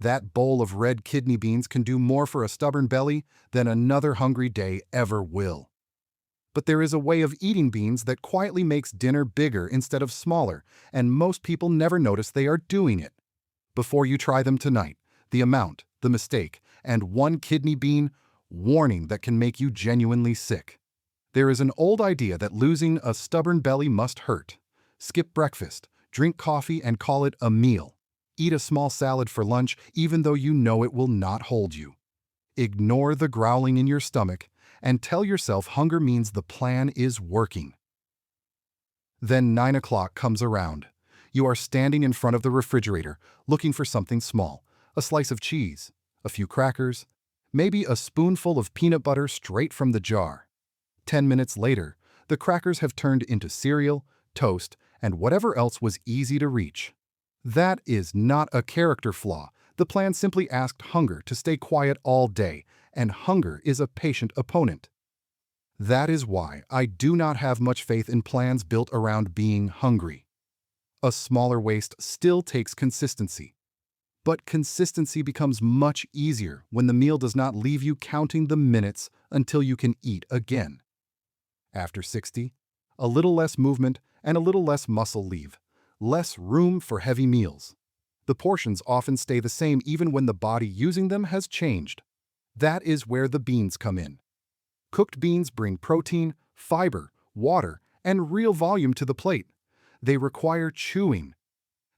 That bowl of red kidney beans can do more for a stubborn belly than another hungry day ever will. But there is a way of eating beans that quietly makes dinner bigger instead of smaller, and most people never notice they are doing it. Before you try them tonight, the amount, the mistake, and one kidney bean warning that can make you genuinely sick. There is an old idea that losing a stubborn belly must hurt. Skip breakfast, drink coffee, and call it a meal. Eat a small salad for lunch even though you know it will not hold you. Ignore the growling in your stomach and tell yourself hunger means the plan is working. Then 9 o'clock comes around. You are standing in front of the refrigerator looking for something small, a slice of cheese, a few crackers, maybe a spoonful of peanut butter straight from the jar. 10 minutes later, the crackers have turned into cereal, toast, and whatever else was easy to reach. That is not a character flaw. The plan simply asked hunger to stay quiet all day, and hunger is a patient opponent. That is why I do not have much faith in plans built around being hungry. A smaller waist still takes consistency. But consistency becomes much easier when the meal does not leave you counting the minutes until you can eat again. After 60, a little less movement and a little less muscle leave, less room for heavy meals. The portions often stay the same even when the body using them has changed. That is where the beans come in. Cooked beans bring protein, fiber, water, and real volume to the plate. They require chewing.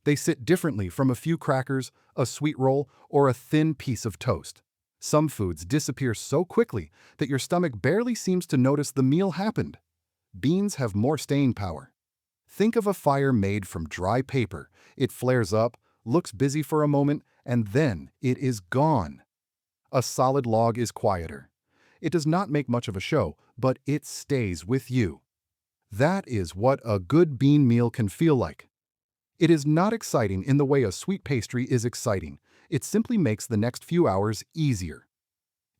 They sit differently from a few crackers, a sweet roll, or a thin piece of toast. Some foods disappear so quickly that your stomach barely seems to notice the meal happened. Beans have more staying power. Think of a fire made from dry paper. It flares up, looks busy for a moment, and then it is gone. A solid log is quieter. It does not make much of a show, but it stays with you. That is what a good bean meal can feel like. It is not exciting in the way a sweet pastry is exciting. It simply makes the next few hours easier.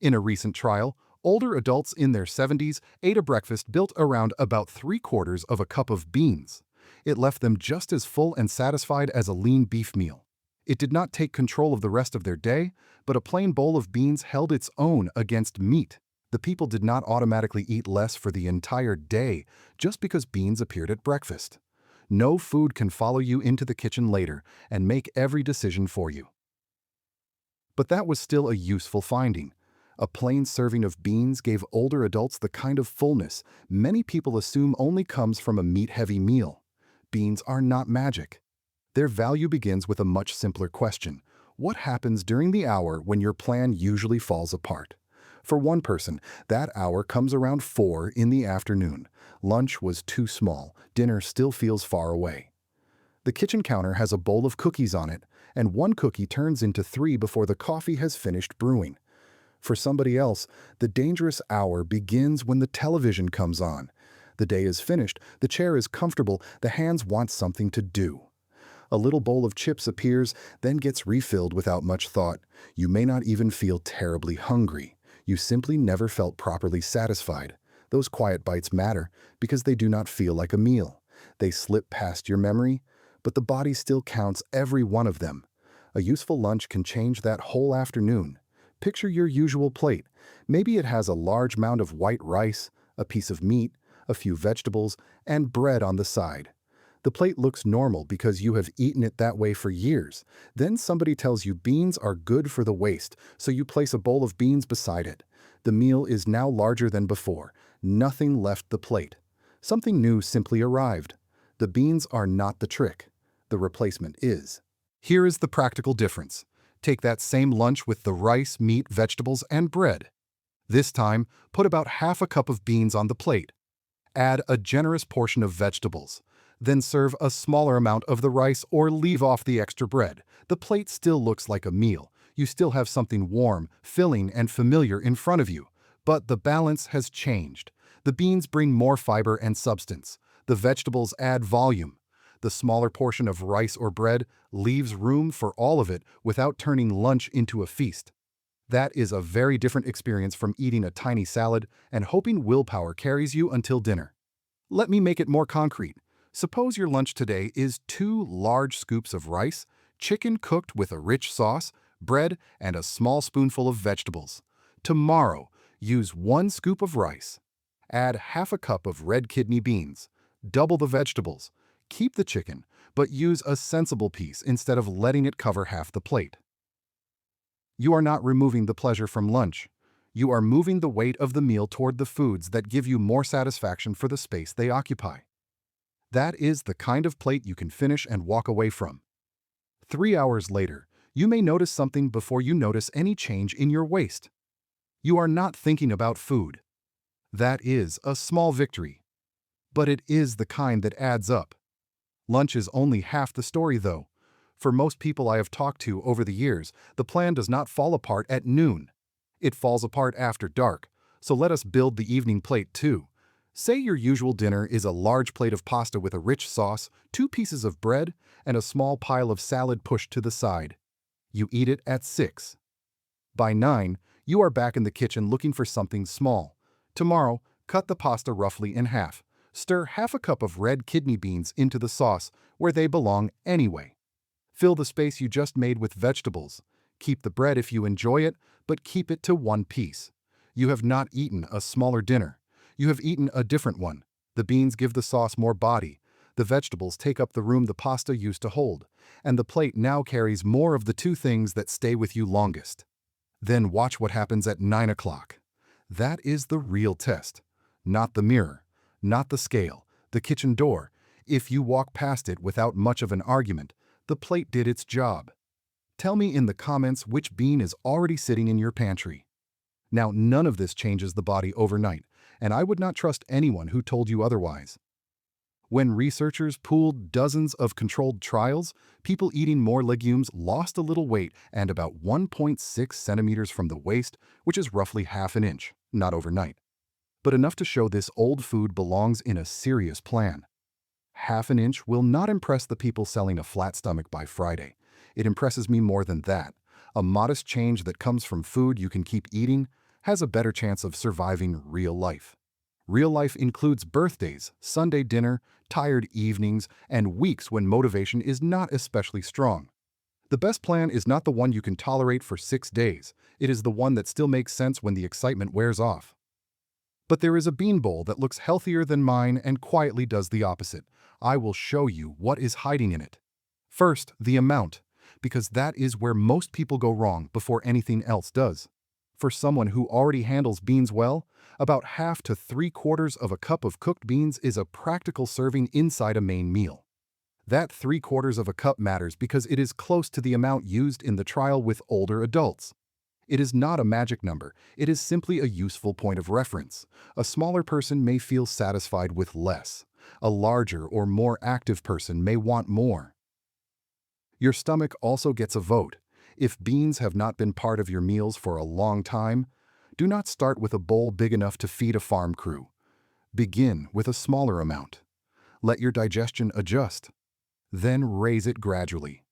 In a recent trial, older adults in their 70s ate a breakfast built around about 3/4 of a cup of beans. It left them just as full and satisfied as a lean beef meal. It did not take control of the rest of their day, but a plain bowl of beans held its own against meat. The people did not automatically eat less for the entire day just because beans appeared at breakfast. No food can follow you into the kitchen later and make every decision for you. But that was still a useful finding. A plain serving of beans gave older adults the kind of fullness many people assume only comes from a meat-heavy meal. Beans are not magic. Their value begins with a much simpler question. What happens during the hour when your plan usually falls apart? For one person, that hour comes around 4 in the afternoon. Lunch was too small. Dinner still feels far away. The kitchen counter has a bowl of cookies on it, and one cookie turns into 3 before the coffee has finished brewing. For somebody else, the dangerous hour begins when the television comes on. The day is finished, the chair is comfortable, the hands want something to do. A little bowl of chips appears, then gets refilled without much thought. You may not even feel terribly hungry. You simply never felt properly satisfied. Those quiet bites matter because they do not feel like a meal. They slip past your memory, but the body still counts every one of them. A useful lunch can change that whole afternoon. Picture your usual plate. Maybe it has a large mound of white rice, a piece of meat, a few vegetables, and bread on the side. The plate looks normal because you have eaten it that way for years. Then somebody tells you beans are good for the waist, so you place a bowl of beans beside it. The meal is now larger than before. Nothing left the plate. Something new simply arrived. The beans are not the trick. The replacement is. Here is the practical difference. Take that same lunch with the rice, meat, vegetables, and bread. This time, put about half a cup of beans on the plate. Add a generous portion of vegetables. Then serve a smaller amount of the rice or leave off the extra bread. The plate still looks like a meal. You still have something warm, filling, and familiar in front of you. But the balance has changed. The beans bring more fiber and substance. The vegetables add volume. The smaller portion of rice or bread leaves room for all of it without turning lunch into a feast. That is a very different experience from eating a tiny salad and hoping willpower carries you until dinner. Let me make it more concrete. Suppose your lunch today is 2 large scoops of rice, chicken cooked with a rich sauce, bread, and a small spoonful of vegetables. Tomorrow, use 1 scoop of rice. Add half a cup of red kidney beans. Double the vegetables. Keep the chicken, but use a sensible piece instead of letting it cover half the plate. You are not removing the pleasure from lunch. You are moving the weight of the meal toward the foods that give you more satisfaction for the space they occupy. That is the kind of plate you can finish and walk away from. 3 hours later, you may notice something before you notice any change in your waist. You are not thinking about food. That is a small victory. But it is the kind that adds up. Lunch is only half the story, though. For most people I have talked to over the years, the plan does not fall apart at noon. It falls apart after dark, so let us build the evening plate too. Say your usual dinner is a large plate of pasta with a rich sauce, 2 pieces of bread, and a small pile of salad pushed to the side. You eat it at 6. By 9, you are back in the kitchen looking for something small. Tomorrow, cut the pasta roughly in half. Stir half a cup of red kidney beans into the sauce, where they belong anyway. Fill the space you just made with vegetables. Keep the bread if you enjoy it, but keep it to 1 piece. You have not eaten a smaller dinner. You have eaten a different one. The beans give the sauce more body. The vegetables take up the room the pasta used to hold. And the plate now carries more of the 2 things that stay with you longest. Then watch what happens at 9 o'clock. That is the real test. Not the mirror, not the scale, the kitchen door. If you walk past it without much of an argument, the plate did its job. Tell me in the comments which bean is already sitting in your pantry. Now, none of this changes the body overnight, and I would not trust anyone who told you otherwise. When researchers pooled dozens of controlled trials, people eating more legumes lost a little weight and about 1.6 centimeters from the waist, which is roughly half an inch, not overnight. But enough to show this old food belongs in a serious plan. Half an inch will not impress the people selling a flat stomach by Friday. It impresses me more than that. A modest change that comes from food you can keep eating has a better chance of surviving real life. Real life includes birthdays, Sunday dinner, tired evenings, and weeks when motivation is not especially strong. The best plan is not the one you can tolerate for 6 days. It is the one that still makes sense when the excitement wears off. But there is a bean bowl that looks healthier than mine and quietly does the opposite. I will show you what is hiding in it. First, the amount, because that is where most people go wrong before anything else does. For someone who already handles beans well, about half to 3/4 of a cup of cooked beans is a practical serving inside a main meal. That 3/4 of a cup matters because it is close to the amount used in the trial with older adults. It is not a magic number, it is simply a useful point of reference. A smaller person may feel satisfied with less. A larger or more active person may want more. Your stomach also gets a vote. If beans have not been part of your meals for a long time, do not start with a bowl big enough to feed a farm crew. Begin with a smaller amount. Let your digestion adjust. Then raise it gradually.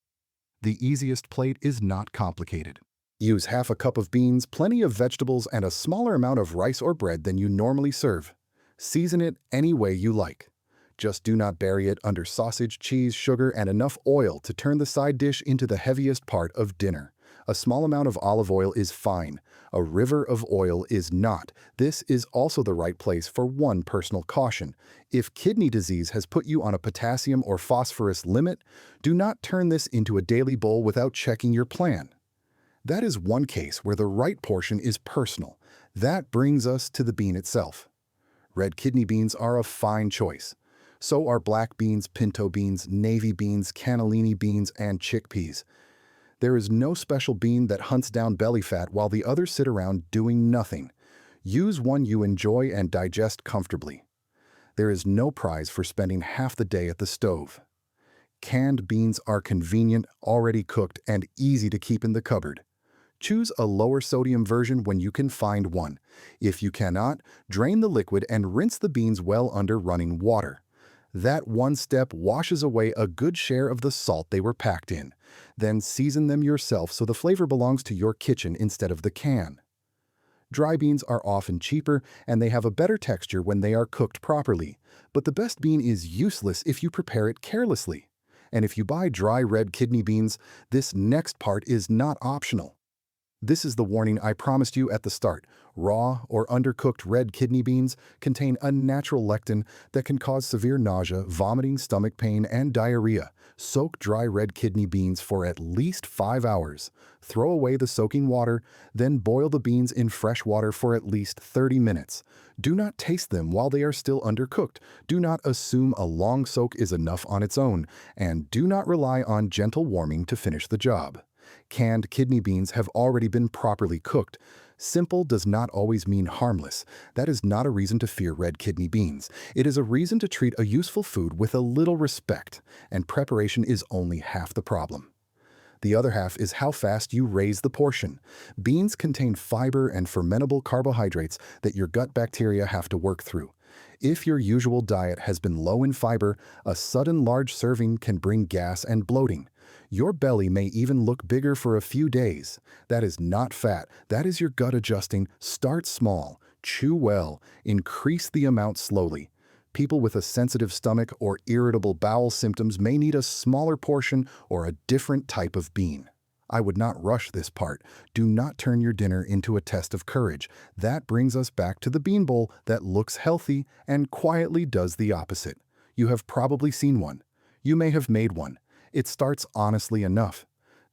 The easiest plate is not complicated. Use half a cup of beans, plenty of vegetables, and a smaller amount of rice or bread than you normally serve. Season it any way you like. Just do not bury it under sausage, cheese, sugar, and enough oil to turn the side dish into the heaviest part of dinner. A small amount of olive oil is fine. A river of oil is not. This is also the right place for one personal caution. If kidney disease has put you on a potassium or phosphorus limit, do not turn this into a daily bowl without checking your plan. That is one case where the right portion is personal. That brings us to the bean itself. Red kidney beans are a fine choice. So are black beans, pinto beans, navy beans, cannellini beans, and chickpeas. There is no special bean that hunts down belly fat while the others sit around doing nothing. Use one you enjoy and digest comfortably. There is no prize for spending half the day at the stove. Canned beans are convenient, already cooked, and easy to keep in the cupboard. Choose a lower sodium version when you can find one. If you cannot, drain the liquid and rinse the beans well under running water. That one step washes away a good share of the salt they were packed in. Then season them yourself so the flavor belongs to your kitchen instead of the can. Dry beans are often cheaper and they have a better texture when they are cooked properly, but the best bean is useless if you prepare it carelessly. And if you buy dry red kidney beans, this next part is not optional. This is the warning I promised you at the start. Raw or undercooked red kidney beans contain unnatural lectin that can cause severe nausea, vomiting, stomach pain, and diarrhea. Soak dry red kidney beans for at least 5 hours. Throw away the soaking water, then boil the beans in fresh water for at least 30 minutes. Do not taste them while they are still undercooked. Do not assume a long soak is enough on its own, and do not rely on gentle warming to finish the job. Canned kidney beans have already been properly cooked. Simple does not always mean harmless. That is not a reason to fear red kidney beans. It is a reason to treat a useful food with a little respect, and preparation is only half the problem. The other half is how fast you raise the portion. Beans contain fiber and fermentable carbohydrates that your gut bacteria have to work through. If your usual diet has been low in fiber, a sudden large serving can bring gas and bloating. Your belly may even look bigger for a few days. That is not fat. That is your gut adjusting. Start small, chew well, increase the amount slowly. People with a sensitive stomach or irritable bowel symptoms may need a smaller portion or a different type of bean. I would not rush this part. Do not turn your dinner into a test of courage. That brings us back to the bean bowl that looks healthy and quietly does the opposite. You have probably seen one. You may have made one. It starts honestly enough.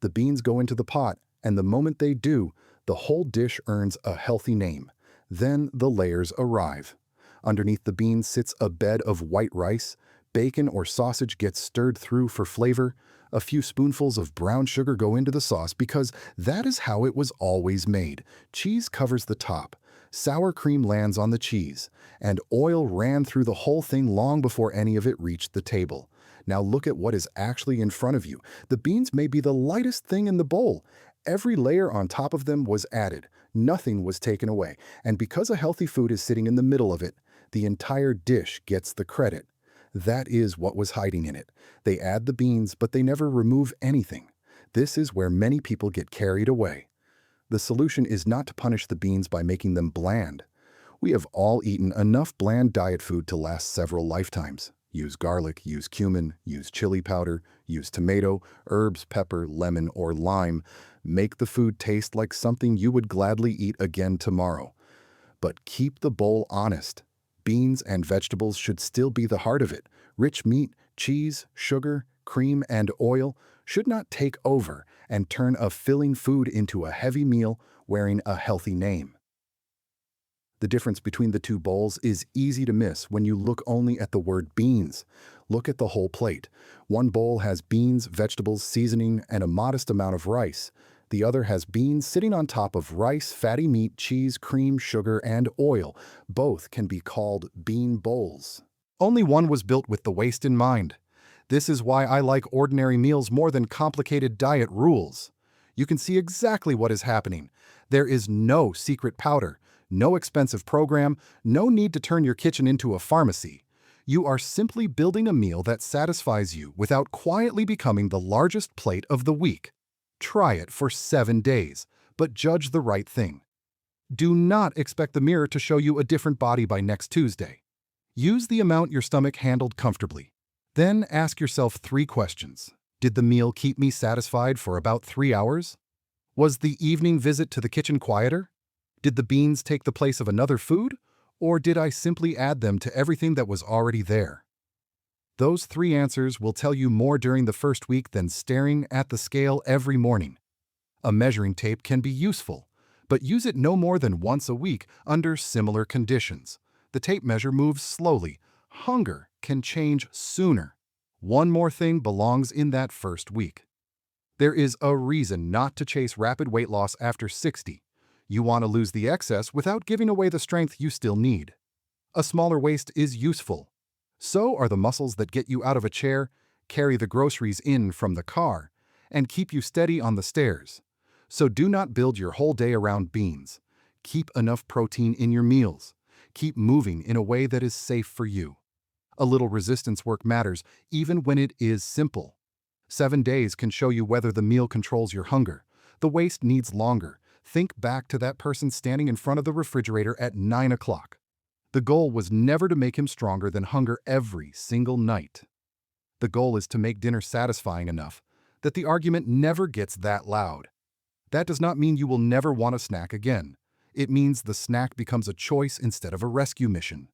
The beans go into the pot, and the moment they do, the whole dish earns a healthy name. Then the layers arrive. Underneath the beans sits a bed of white rice. Bacon or sausage gets stirred through for flavor. A few spoonfuls of brown sugar go into the sauce because that is how it was always made. Cheese covers the top. Sour cream lands on the cheese, and oil ran through the whole thing long before any of it reached the table. Now look at what is actually in front of you. The beans may be the lightest thing in the bowl. Every layer on top of them was added. Nothing was taken away. And because a healthy food is sitting in the middle of it, the entire dish gets the credit. That is what was hiding in it. They add the beans, but they never remove anything. This is where many people get carried away. The solution is not to punish the beans by making them bland. We have all eaten enough bland diet food to last several lifetimes. Use garlic, use cumin, use chili powder, use tomato, herbs, pepper, lemon, or lime. Make the food taste like something you would gladly eat again tomorrow. But keep the bowl honest. Beans and vegetables should still be the heart of it. Rich meat, cheese, sugar, cream, and oil should not take over and turn a filling food into a heavy meal wearing a healthy name. The difference between the two bowls is easy to miss when you look only at the word beans. Look at the whole plate. One bowl has beans, vegetables, seasoning, and a modest amount of rice. The other has beans sitting on top of rice, fatty meat, cheese, cream, sugar, and oil. Both can be called bean bowls. Only one was built with the waste in mind. This is why I like ordinary meals more than complicated diet rules. You can see exactly what is happening. There is no secret powder, no expensive program, no need to turn your kitchen into a pharmacy. You are simply building a meal that satisfies you without quietly becoming the largest plate of the week. Try it for 7 days, but judge the right thing. Do not expect the mirror to show you a different body by next Tuesday. Use the amount your stomach handled comfortably. Then ask yourself 3 questions. Did the meal keep me satisfied for about 3 hours? Was the evening visit to the kitchen quieter? Did the beans take the place of another food? Or did I simply add them to everything that was already there? Those 3 answers will tell you more during the first week than staring at the scale every morning. A measuring tape can be useful, but use it no more than once a week under similar conditions. The tape measure moves slowly. Hunger can change sooner. One more thing belongs in that first week. There is a reason not to chase rapid weight loss after 60. You want to lose the excess without giving away the strength you still need. A smaller waist is useful. So are the muscles that get you out of a chair, carry the groceries in from the car, and keep you steady on the stairs. So do not build your whole day around beans. Keep enough protein in your meals. Keep moving in a way that is safe for you. A little resistance work matters, even when it is simple. 7 days can show you whether the meal controls your hunger. The waist needs longer. Think back to that person standing in front of the refrigerator at 9 o'clock. The goal was never to make him stronger than hunger every single night. The goal is to make dinner satisfying enough that the argument never gets that loud. That does not mean you will never want a snack again. It means the snack becomes a choice instead of a rescue mission.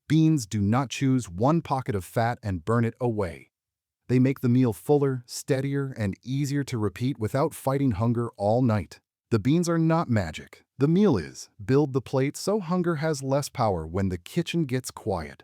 Beans do not choose one pocket of fat and burn it away. They make the meal fuller, steadier, and easier to repeat without fighting hunger all night. The beans are not magic. The meal is. Build the plate so hunger has less power when the kitchen gets quiet.